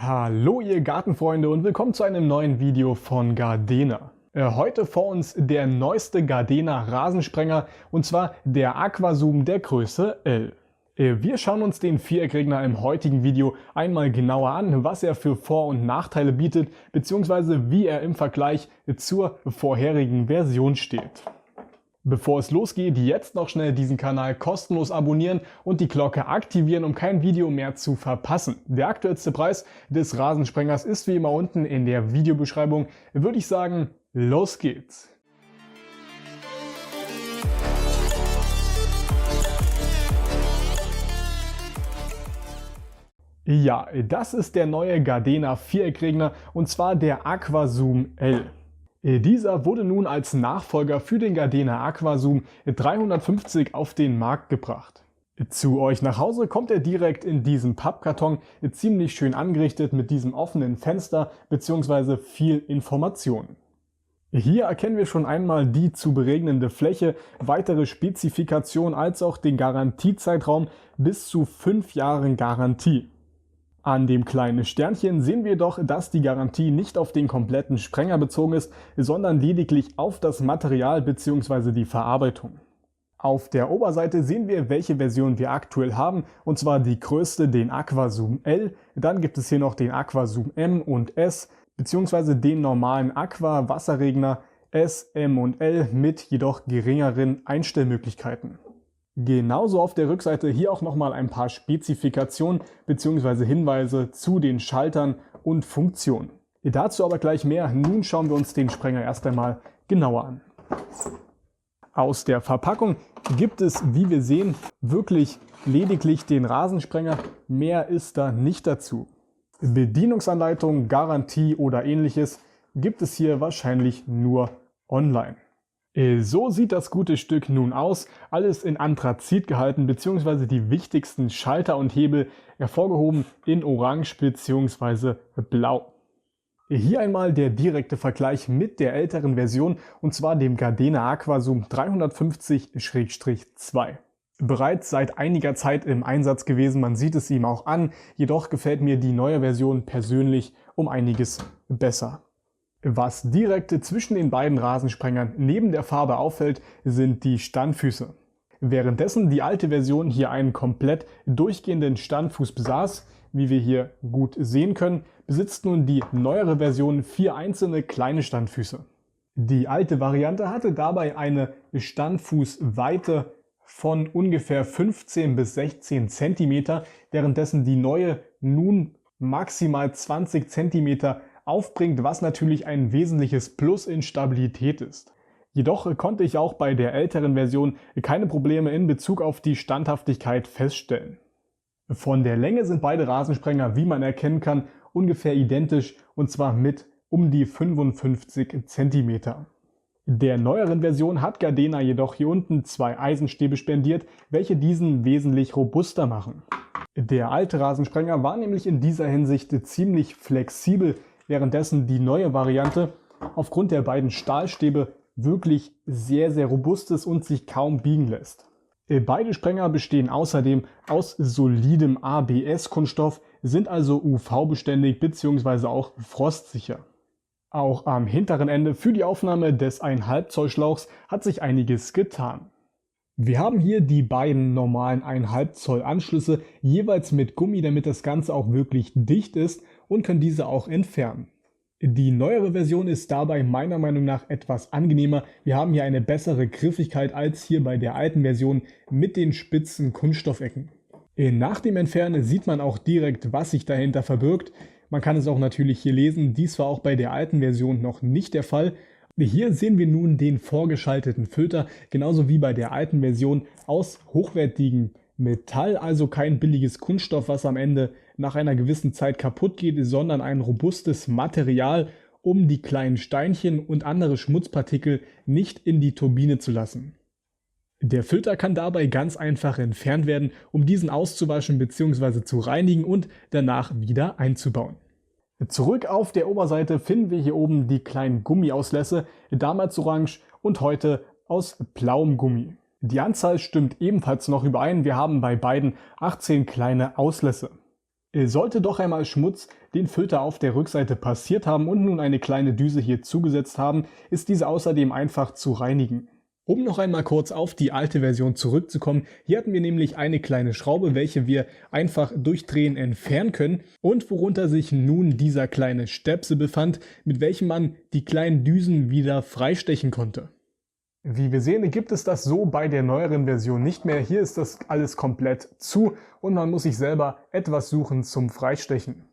Hallo ihr Gartenfreunde und willkommen zu einem neuen Video von Gardena. Heute vor uns der neueste Gardena Rasensprenger und zwar der Aquazoom der Größe L. Wir schauen uns den Viereckregner im heutigen Video einmal genauer an, was er für Vor- und Nachteile bietet bzw. wie er im Vergleich zur vorherigen Version steht. Bevor es losgeht, jetzt noch schnell diesen Kanal kostenlos abonnieren und die Glocke aktivieren, um kein Video mehr zu verpassen. Der aktuellste Preis des Rasensprengers ist wie immer unten in der Videobeschreibung. Würde ich sagen, los geht's! Ja, das ist der neue Gardena Viereckregner und zwar der Aquazoom L. Dieser wurde nun als Nachfolger für den Gardena Aquazoom 350 auf den Markt gebracht. Zu euch nach Hause kommt er direkt in diesem Pappkarton, ziemlich schön angerichtet mit diesem offenen Fenster bzw. viel Information. Hier erkennen wir schon einmal die zu beregnende Fläche, weitere Spezifikationen als auch den Garantiezeitraum bis zu 5 Jahren Garantie. An dem kleinen Sternchen sehen wir doch, dass die Garantie nicht auf den kompletten Sprenger bezogen ist, sondern lediglich auf das Material bzw. die Verarbeitung. Auf der Oberseite sehen wir, welche Version wir aktuell haben, und zwar die größte, den Aquazoom L, dann gibt es hier noch den Aquazoom M und S, bzw. den normalen Aqua Wasserregner S, M und L mit jedoch geringeren Einstellmöglichkeiten. Genauso auf der Rückseite hier auch nochmal ein paar Spezifikationen bzw. Hinweise zu den Schaltern und Funktionen. Dazu aber gleich mehr. Nun schauen wir uns den Sprenger erst einmal genauer an. Aus der Verpackung gibt es, wie wir sehen, wirklich lediglich den Rasensprenger. Mehr ist da nicht dazu. Bedienungsanleitung, Garantie oder ähnliches gibt es hier wahrscheinlich nur online. So sieht das gute Stück nun aus, alles in Anthrazit gehalten bzw. die wichtigsten Schalter und Hebel hervorgehoben in Orange bzw. Blau. Hier einmal der direkte Vergleich mit der älteren Version und zwar dem Gardena Aquazoom 350-2. Bereits seit einiger Zeit im Einsatz gewesen, man sieht es ihm auch an, jedoch gefällt mir die neue Version persönlich um einiges besser. Was direkt zwischen den beiden Rasensprengern neben der Farbe auffällt, sind die Standfüße. Währenddessen die alte Version hier einen komplett durchgehenden Standfuß besaß, wie wir hier gut sehen können, besitzt nun die neuere Version 4 einzelne kleine Standfüße. Die alte Variante hatte dabei eine Standfußweite von ungefähr 15 bis 16 cm, währenddessen die neue nun maximal 20 cm aufbringt, was natürlich ein wesentliches Plus in Stabilität ist. Jedoch konnte ich auch bei der älteren Version keine Probleme in Bezug auf die Standhaftigkeit feststellen. Von der Länge sind beide Rasensprenger, wie man erkennen kann, ungefähr identisch und zwar mit um die 55 cm. Der neueren Version hat Gardena jedoch hier unten 2 Eisenstäbe spendiert, welche diesen wesentlich robuster machen. Der alte Rasensprenger war nämlich in dieser Hinsicht ziemlich flexibel, währenddessen die neue Variante aufgrund der beiden Stahlstäbe wirklich sehr robust ist und sich kaum biegen lässt. Beide Sprenger bestehen außerdem aus solidem ABS-Kunststoff, sind also UV-beständig bzw. auch frostsicher. Auch am hinteren Ende für die Aufnahme des 1,5 Zoll Schlauchs hat sich einiges getan. Wir haben hier die beiden normalen 1,5 Zoll Anschlüsse, jeweils mit Gummi, damit das Ganze auch wirklich dicht ist und können diese auch entfernen. Die neuere Version ist dabei meiner Meinung nach etwas angenehmer. Wir haben hier eine bessere Griffigkeit als hier bei der alten Version mit den spitzen Kunststoffecken. Nach dem Entfernen sieht man auch direkt, was sich dahinter verbirgt. Man kann es auch natürlich hier lesen, dies war auch bei der alten Version noch nicht der Fall. Hier sehen wir nun den vorgeschalteten Filter, genauso wie bei der alten Version aus hochwertigem Metall, also kein billiges Kunststoff, was am Ende nach einer gewissen Zeit kaputt geht, sondern ein robustes Material, um die kleinen Steinchen und andere Schmutzpartikel nicht in die Turbine zu lassen. Der Filter kann dabei ganz einfach entfernt werden, um diesen auszuwaschen bzw. zu reinigen und danach wieder einzubauen. Zurück auf der Oberseite finden wir hier oben die kleinen Gummiauslässe, damals orange und heute aus blauem Gummi. Die Anzahl stimmt ebenfalls noch überein, wir haben bei beiden 18 kleine Auslässe. Sollte doch einmal Schmutz den Filter auf der Rückseite passiert haben und nun eine kleine Düse hier zugesetzt haben, ist diese außerdem einfach zu reinigen. Um noch einmal kurz auf die alte Version zurückzukommen, hier hatten wir nämlich eine kleine Schraube, welche wir einfach durch Drehen entfernen können und worunter sich nun dieser kleine Stöpsel befand, mit welchem man die kleinen Düsen wieder freistechen konnte. Wie wir sehen, gibt es das so bei der neueren Version nicht mehr. Hier ist das alles komplett zu und man muss sich selber etwas suchen zum Freistechen.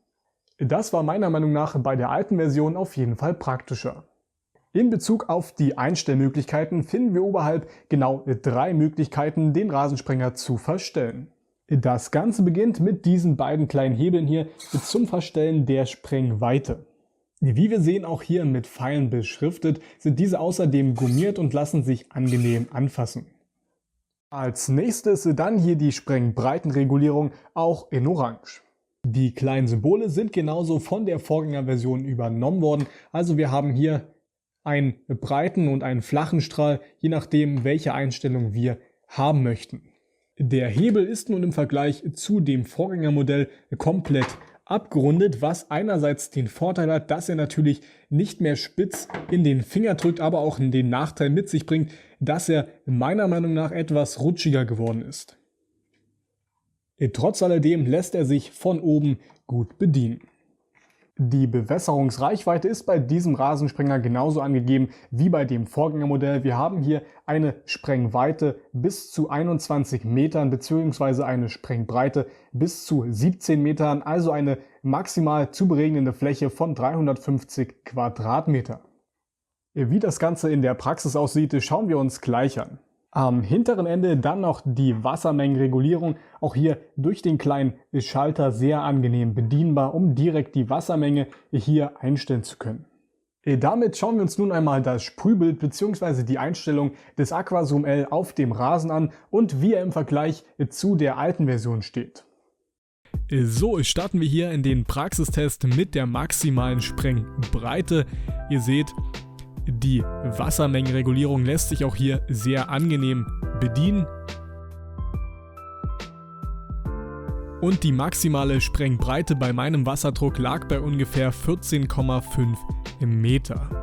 Das war meiner Meinung nach bei der alten Version auf jeden Fall praktischer. In Bezug auf die Einstellmöglichkeiten finden wir oberhalb genau 3 Möglichkeiten, den Rasensprenger zu verstellen. Das Ganze beginnt mit diesen beiden kleinen Hebeln hier zum Verstellen der Sprengweite. Wie wir sehen, auch hier mit Pfeilen beschriftet, sind diese außerdem gummiert und lassen sich angenehm anfassen. Als nächstes dann hier die Sprengbreitenregulierung, auch in Orange. Die kleinen Symbole sind genauso von der Vorgängerversion übernommen worden, also wir haben hier einen breiten und einen flachen Strahl, je nachdem welche Einstellung wir haben möchten. Der Hebel ist nun im Vergleich zu dem Vorgängermodell komplett abgerundet, was einerseits den Vorteil hat, dass er natürlich nicht mehr spitz in den Finger drückt, aber auch den Nachteil mit sich bringt, dass er meiner Meinung nach etwas rutschiger geworden ist. Trotz alledem lässt er sich von oben gut bedienen. Die Bewässerungsreichweite ist bei diesem Rasensprenger genauso angegeben wie bei dem Vorgängermodell. Wir haben hier eine Sprengweite bis zu 21 Metern bzw. eine Sprengbreite bis zu 17 Metern, also eine maximal zu beregnende Fläche von 350 Quadratmeter. Wie das Ganze in der Praxis aussieht, schauen wir uns gleich an. Am hinteren Ende dann noch die Wassermengenregulierung, auch hier durch den kleinen Schalter sehr angenehm bedienbar, um direkt die Wassermenge hier einstellen zu können. Damit schauen wir uns nun einmal das Sprühbild bzw. die Einstellung des Aquazoom L auf dem Rasen an und wie er im Vergleich zu der alten Version steht. So, starten wir hier in den Praxistest mit der maximalen Sprengbreite. Ihr seht, die Wassermengenregulierung lässt sich auch hier sehr angenehm bedienen. Und die maximale Sprengbreite bei meinem Wasserdruck lag bei ungefähr 14,5 Meter.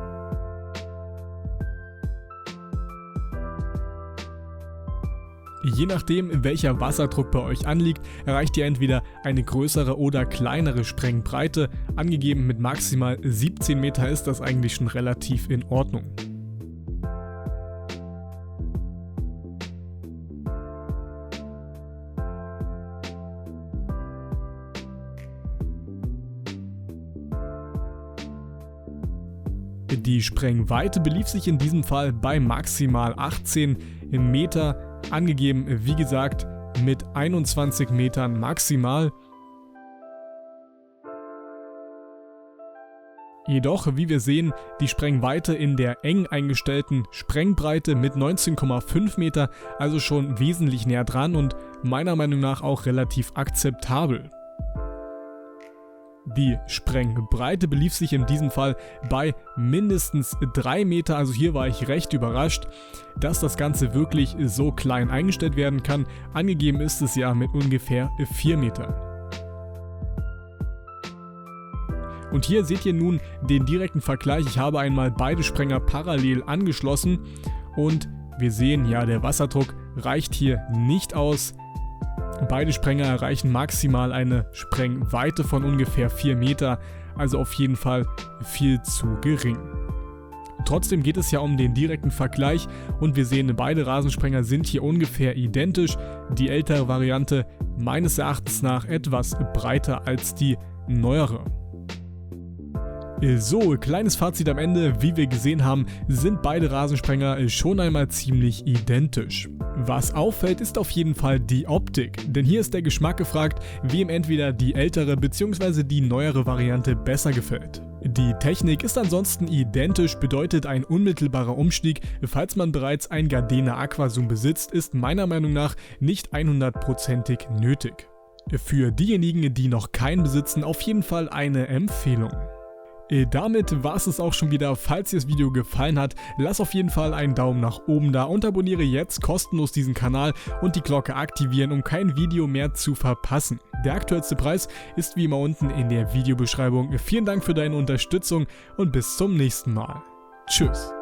Je nachdem, welcher Wasserdruck bei euch anliegt, erreicht ihr entweder eine größere oder kleinere Sprengbreite. Angegeben mit maximal 17 Meter ist das eigentlich schon relativ in Ordnung. Die Sprengweite belief sich in diesem Fall bei maximal 18 Meter. Angegeben, wie gesagt, mit 21 Metern maximal. Jedoch, wie wir sehen, die Sprengweite in der eng eingestellten Sprengbreite mit 19,5 Meter, also schon wesentlich näher dran und meiner Meinung nach auch relativ akzeptabel. Die Sprengbreite belief sich in diesem Fall bei mindestens 3 Meter, also hier war ich recht überrascht, dass das Ganze wirklich so klein eingestellt werden kann. Angegeben ist es ja mit ungefähr 4 Metern. Und hier seht ihr nun den direkten Vergleich. Ich habe einmal beide Sprenger parallel angeschlossen und wir sehen, ja, der Wasserdruck reicht hier nicht aus. Beide Sprenger erreichen maximal eine Sprengweite von ungefähr 4 Meter, also auf jeden Fall viel zu gering. Trotzdem geht es ja um den direkten Vergleich und wir sehen, beide Rasensprenger sind hier ungefähr identisch. Die ältere Variante meines Erachtens nach etwas breiter als die neuere. So, kleines Fazit am Ende. Wie wir gesehen haben, sind beide Rasensprenger schon einmal ziemlich identisch. Was auffällt, ist auf jeden Fall die Optik, denn hier ist der Geschmack gefragt, wem entweder die ältere bzw. die neuere Variante besser gefällt. Die Technik ist ansonsten identisch, bedeutet ein unmittelbarer Umstieg, falls man bereits ein Gardena Aquazoom besitzt, ist meiner Meinung nach nicht 100%ig nötig. Für diejenigen, die noch keinen besitzen, auf jeden Fall eine Empfehlung. Damit war es auch schon wieder. Falls dir das Video gefallen hat, lass auf jeden Fall einen Daumen nach oben da und abonniere jetzt kostenlos diesen Kanal und die Glocke aktivieren, um kein Video mehr zu verpassen. Der aktuellste Preis ist wie immer unten in der Videobeschreibung. Vielen Dank für deine Unterstützung und bis zum nächsten Mal. Tschüss.